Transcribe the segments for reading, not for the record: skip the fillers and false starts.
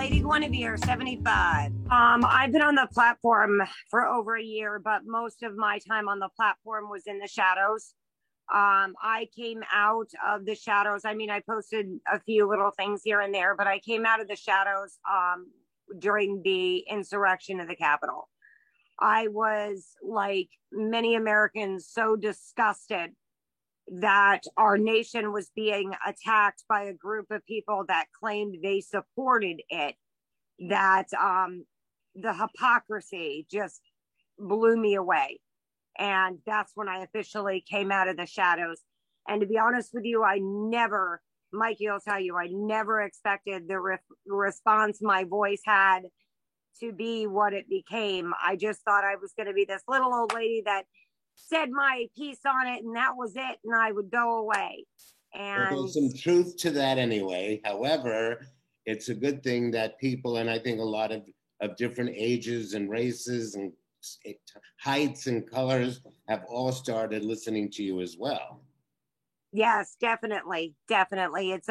Lady Guinevere, 75. I've been on the platform for over a year, but most of my time on the platform was in the shadows. I came out of the shadows. I mean, I posted a few little things here and there, but I came out of the shadows during the insurrection of the Capitol. I was, like many Americans, so disgusted that our nation was being attacked by a group of people that claimed they supported it, that the hypocrisy just blew me away. And that's when I officially came out of the shadows. And to be honest with you, Mikey will tell you, I never expected the response my voice had to be what it became. I just thought I was going to be this little old lady that said my piece on it and that was it, and I would go away. And well, there's some truth to that anyway. However, it's a good thing that people, and I think a lot of different ages and races and heights and colors have all started listening to you as well. Yes, definitely. It's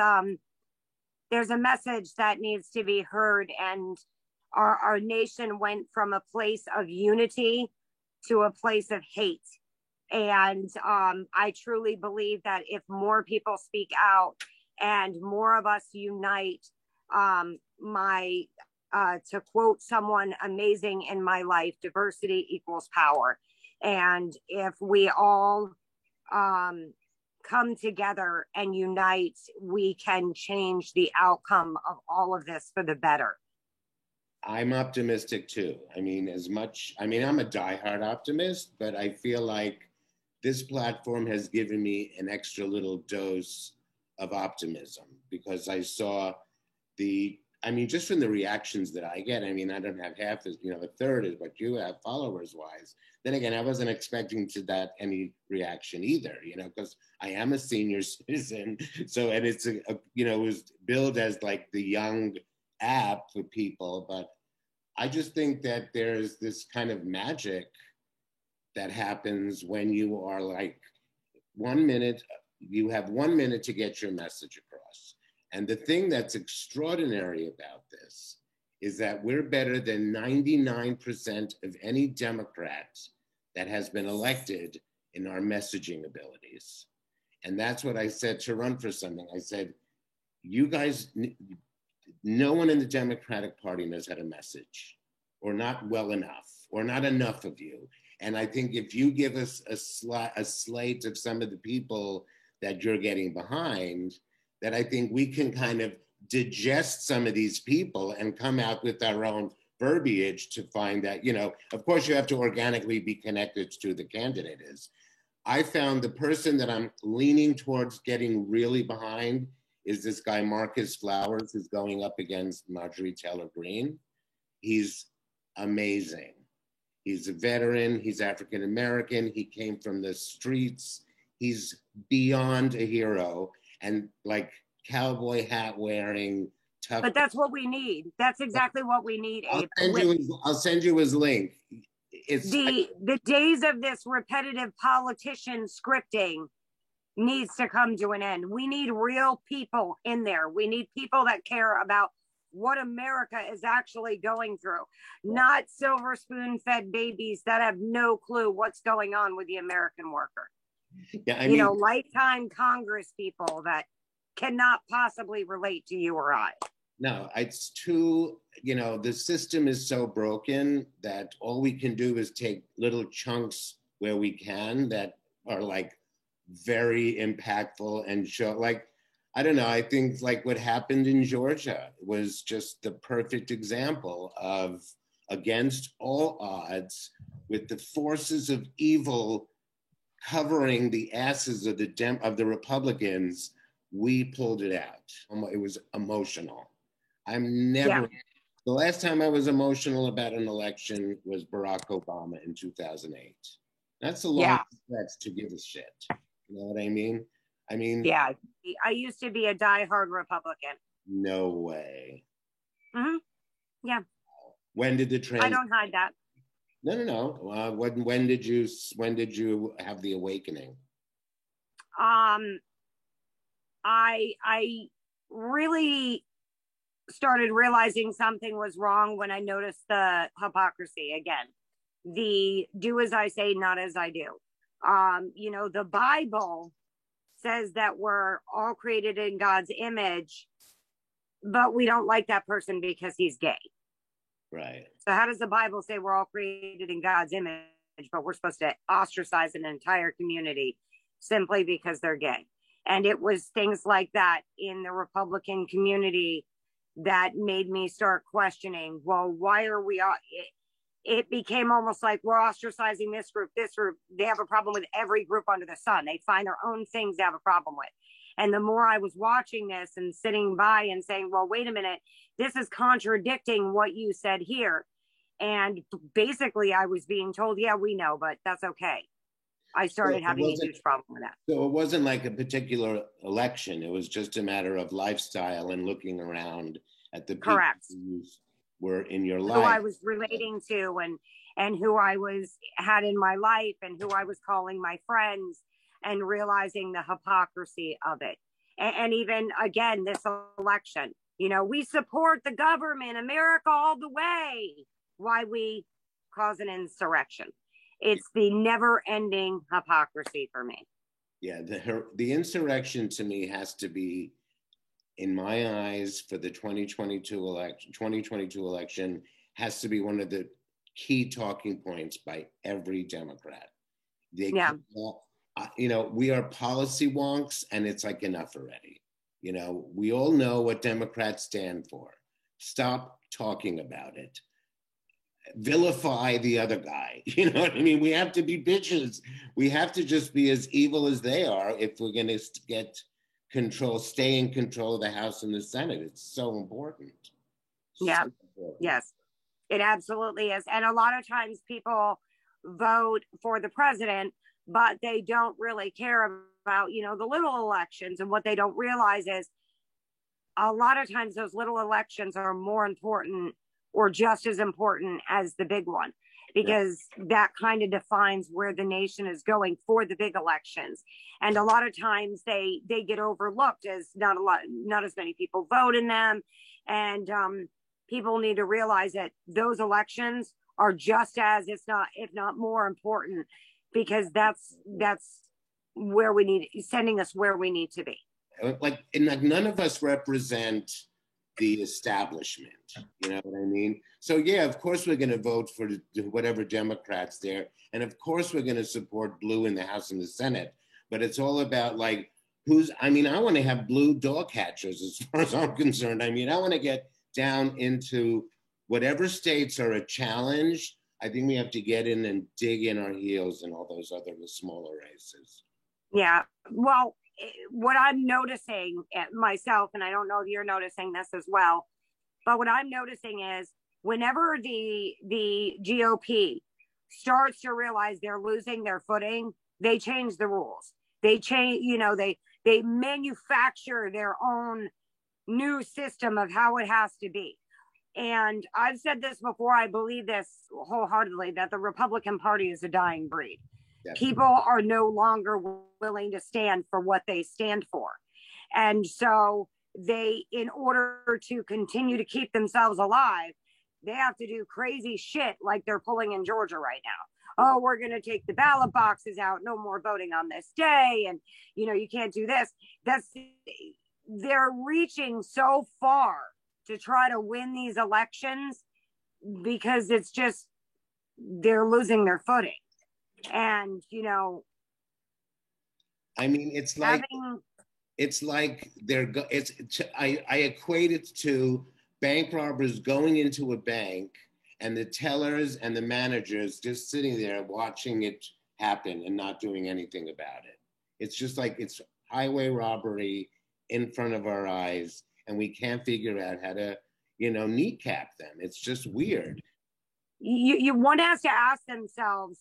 there's a message that needs to be heard, and our nation went from a place of unity to a place of hate. And I truly believe that if more people speak out and more of us unite, to quote someone amazing in my life, diversity equals power. And if we all come together and unite, we can change the outcome of all of this for the better. I'm optimistic too. I'm a diehard optimist, but I feel like this platform has given me an extra little dose of optimism because I saw just from the reactions that I get, I don't have half as, a third is what you have followers wise. Then again, I wasn't expecting any reaction either, because I am a senior citizen. So, and it's it was billed as like the young app for people, but I just think that there's this kind of magic that happens when you are like 1 minute, you have 1 minute to get your message across. And the thing that's extraordinary about this is that we're better than 99% of any Democrat that has been elected in our messaging abilities. And that's what I said to run for something. I said, you guys, no one in the Democratic Party knows how to message, or not well enough, or not enough of you. And I think if you give us a slate of some of the people that you're getting behind, that I think we can kind of digest some of these people and come out with our own verbiage to find that, of course you have to organically be connected to the candidate is. I found the person that I'm leaning towards getting really behind is this guy, Marcus Flowers, who's going up against Marjorie Taylor Greene. He's amazing. He's a veteran, he's African-American, he came from the streets. He's beyond a hero and like cowboy hat wearing, tough. But that's what we need. That's exactly what we need, Abe. I'll send you his link. The days of this repetitive politician scripting needs to come to an end. We need real people in there. We need people that care about what America is actually going through, not silver spoon fed babies that have no clue what's going on with the American worker. Yeah, lifetime Congress people that cannot possibly relate to you or I. No, it's too, the system is so broken that all we can do is take little chunks where we can that are like very impactful and show like, I don't know, I think like what happened in Georgia was just the perfect example of against all odds with the forces of evil covering the asses of the Republicans, we pulled it out. It was emotional. The last time I was emotional about an election was Barack Obama in 2008. That's a long stretch to give a shit. You know what I mean? Yeah, I used to be a diehard Republican. No way. Mm-hmm. Yeah. When did the transition? I don't hide that. No. When did you have the awakening? I really started realizing something was wrong when I noticed the hypocrisy again. The do as I say, not as I do. You know, the Bible says that we're all created in God's image, but we don't like that person because he's gay. Right. So how does the Bible say we're all created in God's image, but we're supposed to ostracize an entire community simply because they're gay? And it was things like that in the Republican community that made me start questioning, well, why are we all, it became almost like we're ostracizing this group, this group. They have a problem with every group under the sun. They find their own things to have a problem with. And the more I was watching this and sitting by and saying, well, wait a minute, this is contradicting what you said here. And basically I was being told, yeah, we know, but that's okay. I started having a huge problem with that. So it wasn't like a particular election. It was just a matter of lifestyle and looking around at the people who were in your life. Who I was relating to and who I had in my life and who I was calling my friends and realizing the hypocrisy of it. And even, again, this election, you know, we support the government, America all the way. Why we cause an insurrection? It's the never-ending hypocrisy for me. Yeah, the insurrection to me has to be, in my eyes, for the 2022 election, has to be one of the key talking points by every Democrat. You know, we are policy wonks, and it's like enough already. You know, we all know what Democrats stand for. Stop talking about it. Vilify the other guy. You know what I mean? We have to be bitches. We have to just be as evil as they are if we're going to get control, stay in control of the House and the Senate. It's so important. Yeah. So important. Yes, it absolutely is. And a lot of times people vote for the president, but they don't really care about, you know, the little elections. And what they don't realize is a lot of times those little elections are more important or just as important as the big one, because that kind of defines where the nation is going for the big elections. And a lot of times they get overlooked as not as many people vote in them. And people need to realize that those elections are just as, if not more important, because that's where we need, sending us where we need to be. Like none of us represent the establishment, you know what I mean? So yeah, of course we're going to vote for whatever Democrats there, and of course we're going to support blue in the House and the Senate, but it's all about like I want to have blue dog catchers as far as I'm concerned. I mean, I want to get down into whatever states are a challenge. I think we have to get in and dig in our heels in all those other smaller races. Yeah, well, what I'm noticing myself, and I don't know if you're noticing this as well, but what I'm noticing is whenever the GOP starts to realize they're losing their footing, they change the rules. They change, you know, they manufacture their own new system of how it has to be. And I've said this before, I believe this wholeheartedly, that the Republican Party is a dying breed. Definitely. People are no longer willing to stand for what they stand for. And so they, in order to continue to keep themselves alive, they have to do crazy shit like they're pulling in Georgia right now. Oh, we're going to take the ballot boxes out. No more voting on this day. And, you know, you can't do this. They're reaching so far to try to win these elections because it's just, they're losing their footing. And, you know, I mean, it's like I equate it to bank robbers going into a bank and the tellers and the managers just sitting there watching it happen and not doing anything about it. It's just like it's highway robbery in front of our eyes, and we can't figure out how to, you know, kneecap them. It's just weird. One has to ask themselves,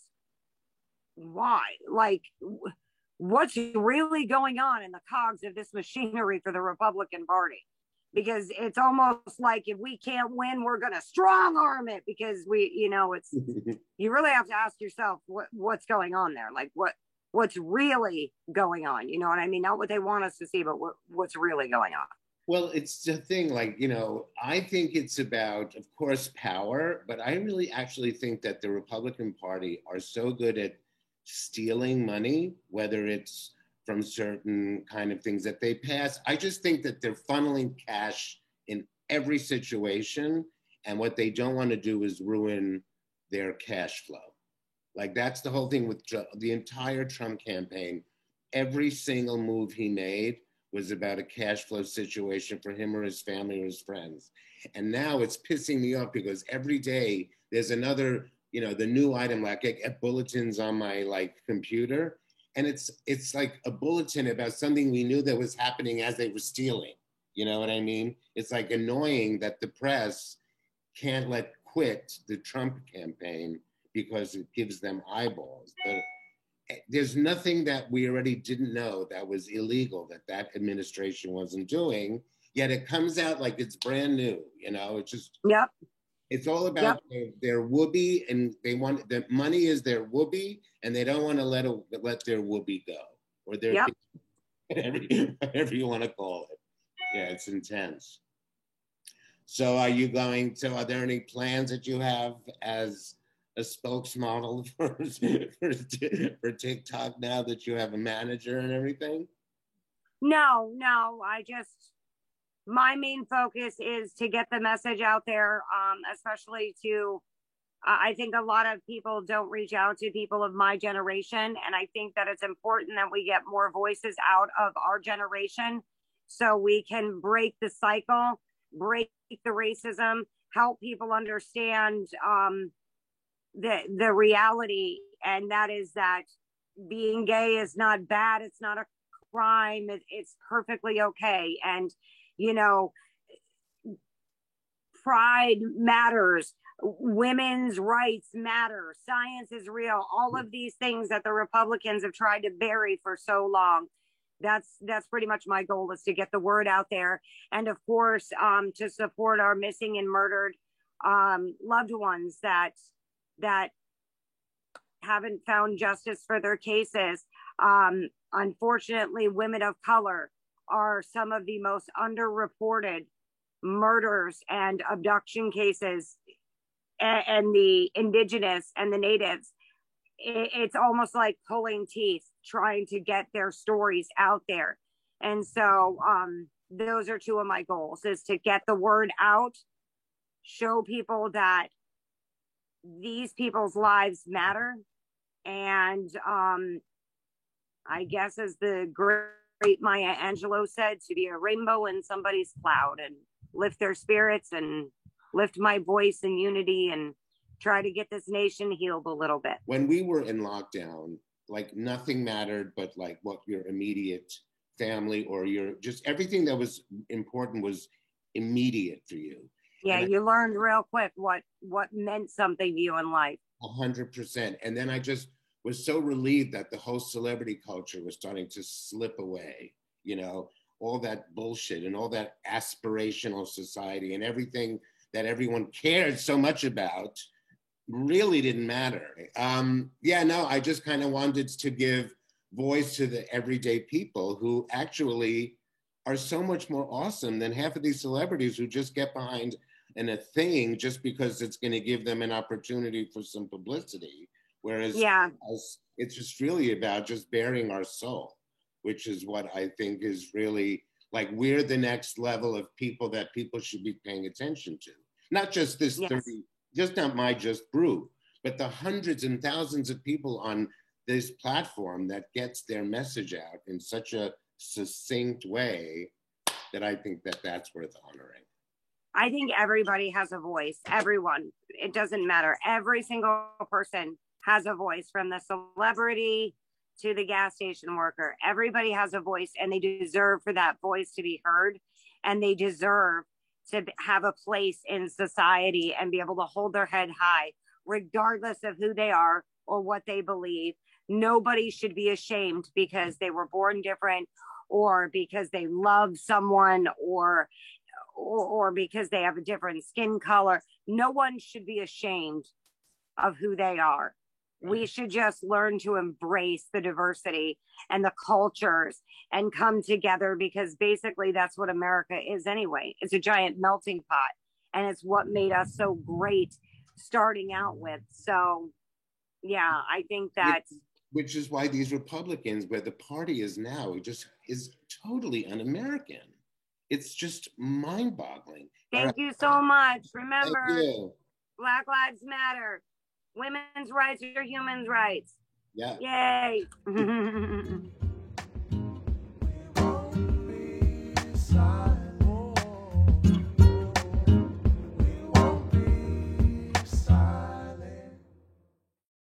why? Like, what's really going on in the cogs of this machinery for the Republican Party? Because it's almost like if we can't win, we're going to strong arm it, because we, you know, it's, you really have to ask yourself what's going on there. Like what's really going on? You know what I mean? Not what they want us to see, but what's really going on. Well, it's the thing, like, I think it's about, of course, power, but I really actually think that the Republican Party are so good at stealing money, whether it's from certain kind of things that they pass. I just think that they're funneling cash in every situation. And what they don't want to do is ruin their cash flow. Like, that's the whole thing with the entire Trump campaign. Every single move he made was about a cash flow situation for him or his family or his friends. And now it's pissing me off because every day there's another, the new item, like I get bulletins on my computer, and it's like a bulletin about something we knew that was happening as they were stealing. You know what I mean? It's like annoying that the press can't let quit the Trump campaign because it gives them eyeballs. But there's nothing that we already didn't know that was illegal that administration wasn't doing, yet it comes out like it's brand new. It's just, Yep. It's all about their whoopee, and they want the money is their whoopee, and they don't want to let their whoopee go, or their whatever you want to call it. Yeah, it's intense. So are there any plans that you have as a spokesmodel for TikTok now that you have a manager and everything? No, my main focus is to get the message out there, especially to, I think a lot of people don't reach out to people of my generation. And I think that it's important that we get more voices out of our generation so we can break the cycle, break the racism, help people understand the reality. And that is that being gay is not bad. It's not a crime. It's perfectly okay. And, pride matters. Women's rights matter. Science is real. All of these things that the Republicans have tried to bury for so long. That's pretty much my goal, is to get the word out there. And of course, to support our missing and murdered loved ones that haven't found justice for their cases. Unfortunately, women of color are some of the most underreported murders and abduction cases, and the indigenous and the natives. It's almost like pulling teeth trying to get their stories out there. And so those are two of my goals, is to get the word out, show people that these people's lives matter. And I guess, as the great Maya Angelou said, to be a rainbow in somebody's cloud and lift their spirits and lift my voice in unity and try to get this nation healed a little bit. When we were in lockdown, nothing mattered but what your immediate family or just everything that was important was immediate for you. Yeah, and you learned real quick what meant something to you in life. 100%. And then I just was so relieved that the whole celebrity culture was starting to slip away, all that bullshit and all that aspirational society and everything that everyone cared so much about really didn't matter. I just kind of wanted to give voice to the everyday people who actually are so much more awesome than half of these celebrities who just get behind a thing just because it's going to give them an opportunity for some publicity. Whereas it's just really about just bearing our soul, which is what I think is really we're the next level of people that people should be paying attention to. Not just this 30, just not my just brew, but the hundreds and thousands of people on this platform that gets their message out in such a succinct way that I think that that's worth honoring. I think everybody has a voice. Everyone. It doesn't matter. Every single person has a voice, from the celebrity to the gas station worker. Everybody has a voice, and they deserve for that voice to be heard, and they deserve to have a place in society and be able to hold their head high, regardless of who they are or what they believe. Nobody should be ashamed because they were born different, or because they love someone, or because they have a different skin color. No one should be ashamed of who they are. we should just learn to embrace the diversity and the cultures and come together, because basically that's what America is anyway. It's a giant melting pot, and it's what made us so great starting out with. So, yeah, I think that's which is why these Republicans, where the party is now, it just is totally un-American. It's just mind-boggling. Thank you so much. Thank Remember, you. Black Lives Matter. Women's rights are humans' rights. Yeah. Yay.